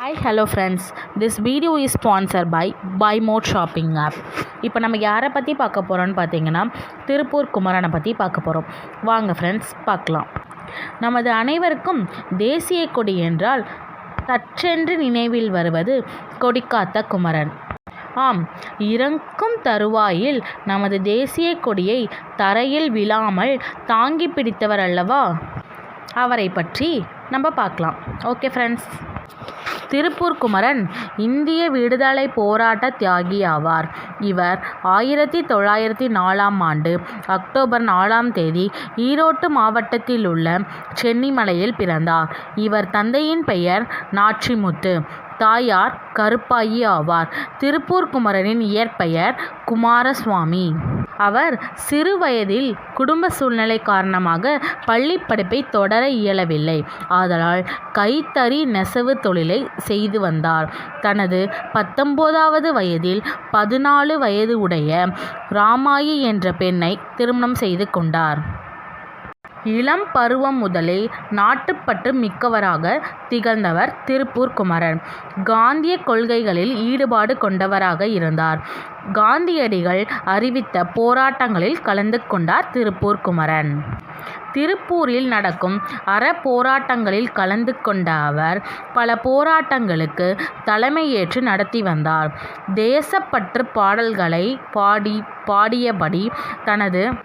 Hi, hello friends. This video is sponsored by Buy More Shopping app. இப்போ நம்ம யாரை பற்றி பார்க்க போகிறோன்னு பார்த்தீங்கன்னா திருப்பூர் குமரனை பற்றி பார்க்க போகிறோம். வாங்க ஃப்ரெண்ட்ஸ் பார்க்கலாம். நமது அனைவருக்கும் தேசிய கொடி என்றால் சற்றென்று நினைவில் வருவது கொடிக்காத்த குமரன். ஆம், இறக்கும் தருவாயில் நமது தேசிய கொடியை தரையில் விழாமல் தாங்கி பிடித்தவர் அல்லவா, அவரை பற்றி நம்ம பார்க்கலாம். ஓகே ஃப்ரெண்ட்ஸ், திருப்பூர் குமரன் இந்திய விடுதலை போராட்ட தியாகி ஆவார். இவர் 1904 அக்டோபர் 4 ஈரோடு மாவட்டத்தில் உள்ள சென்னிமலையில் பிறந்தார். இவர் தந்தையின் பெயர் நாச்சிமுத்து, தாயார் கருப்பாயி ஆவார். திருப்பூர் குமரனின் இயற்பெயர் குமாரசுவாமி. அவர் சிறு வயதில் குடும்ப சூழ்நிலை காரணமாக பள்ளி படிப்பை தொடர இயலவில்லை. ஆதலால் கைத்தறி நெசவு தொழிலை செய்து வந்தார். தனது 19வது வயதில் 14 வயது உடைய ராமாயி என்ற பெண்ணை திருமணம் செய்து கொண்டார். இளம் பருவம் முதலே நாட்டுப்பற்று மிக்கவராக திகழ்ந்தவர் திருப்பூர் குமரன். காந்திய கொள்கைகளில் ஈடுபாடு கொண்டவராக இருந்தார். காந்தியடிகள் அறிவித்த போராட்டங்களில் கலந்து கொண்டார் திருப்பூர் குமரன். திருப்பூரில் நடக்கும் போராட்டங்களில் கலந்து கொண்ட அவர் பல போராட்டங்களுக்கு தலைமையேற்று நடத்தி வந்தார். தேசப்பற்று பாடல்களை பாடியபடி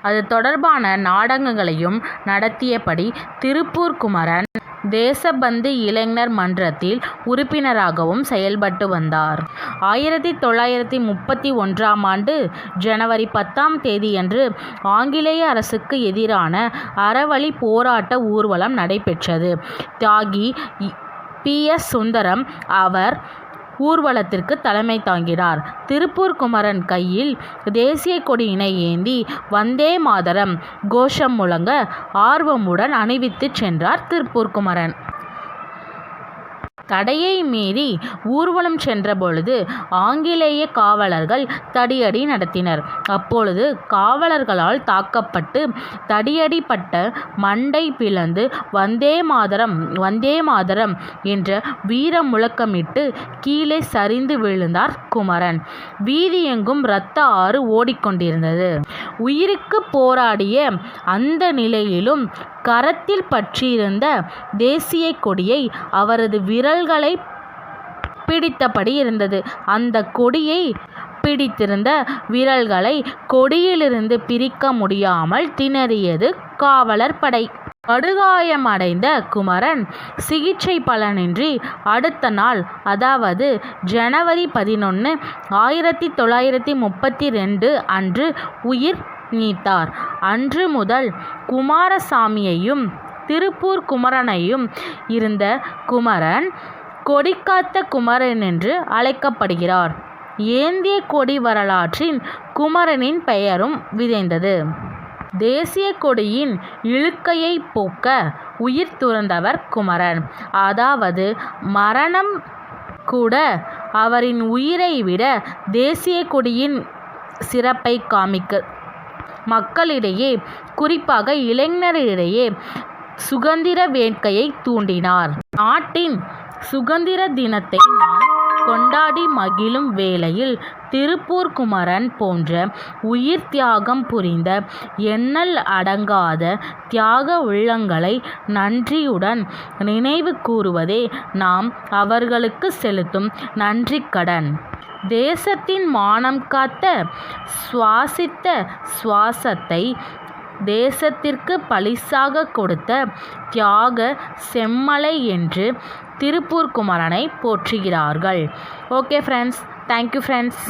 அது தொடர்பான நாடகங்களையும் நடத்தியபடி திருப்பூர் குமரன் தேசபந்து இளைஞர் மன்றத்தில் உறுப்பினராகவும் செயல்பட்டு வந்தார். 1931 ஜனவரி 10 ஆங்கிலேய அரசுக்கு எதிரான அறவழி போராட்ட ஊர்வலம் நடைபெற்றது. தியாகி PS சுந்தரம் அவர் ஊர்வலத்திற்கு தலைமை தாங்கினார். திருப்பூர் குமரன் கையில் தேசிய கொடியினை ஏந்தி வந்தே மாதரம் கோஷம் முழங்க ஆர்வமுடன் அணிவித்து சென்றார் திருப்பூர் குமரன். தடையை மீறி ஊர்வலம் சென்றபொழுது ஆங்கிலேய காவலர்கள் தடியடி நடத்தினர். அப்பொழுது காவலர்களால் தாக்கப்பட்டு தடியடிப்பட்ட மண்டை பிளந்து வந்தே மாதரம் வந்தே மாதரம் என்ற வீர முழக்கமிட்டு கீழே சரிந்து விழுந்தார் குமரன். வீதியெங்கும் இரத்த ஆறு ஓடிக்கொண்டிருந்தது. உயிருக்கு போராடிய அந்த நிலையிலும் கரத்தில் பற்றியிருந்த தேசிய கொடியை அவரது விரல்களை பிடித்தபடி இருந்தது. அந்த கொடியை பிடித்திருந்த விரல்களை கொடியிலிருந்து பிரிக்க முடியாமல் திணறியது காவலர் படை. படுகாயமடைந்த குமரன் சிகிச்சை பலனின்றி அடுத்த நாள், அதாவது ஜனவரி 11, 1932 அன்று உயிர் நீத்தார். அன்று முதல் குமாரசாமியையும் திருப்பூர் குமரனையும் இருந்த குமரன் கொடிக்காத்த குமரன் என்று அழைக்கப்படுகிறார். ஏந்திய கொடி வரலாற்றின் குமரனின் பெயரும் விதைந்தது. தேசிய கொடியின் இழுக்கையை போக்க உயிர் துறந்தவர் குமரன். அதாவது மரணம் கூட அவரின் உயிரை விட தேசிய கொடியின் சிறப்பை காமிக்க மக்களிடையே, குறிப்பாக இளைஞரிடையே சுதந்திர வேட்கையை தூண்டினார். நாட்டின் சுதந்திர தினத்தை நாம் கொண்டாடி மகிழும் வேளையில் திருப்பூர் குமரன் போன்ற உயிர் தியாகம் புரிந்த எண்ணல் அடங்காத தியாக உள்ளங்களை நன்றியுடன் நினைவு கூறுவதே நாம் அவர்களுக்கு செலுத்தும் நன்றி கடன். தேசத்தின் மானம் காத்த சுவாசித்த சுவாசத்தை தேசத்திற்கு பரிசாக கொடுத்த தியாக செம்மலை என்று திருப்பூர் குமரனை போற்றுகிறார்கள். Okay friends, thank you friends.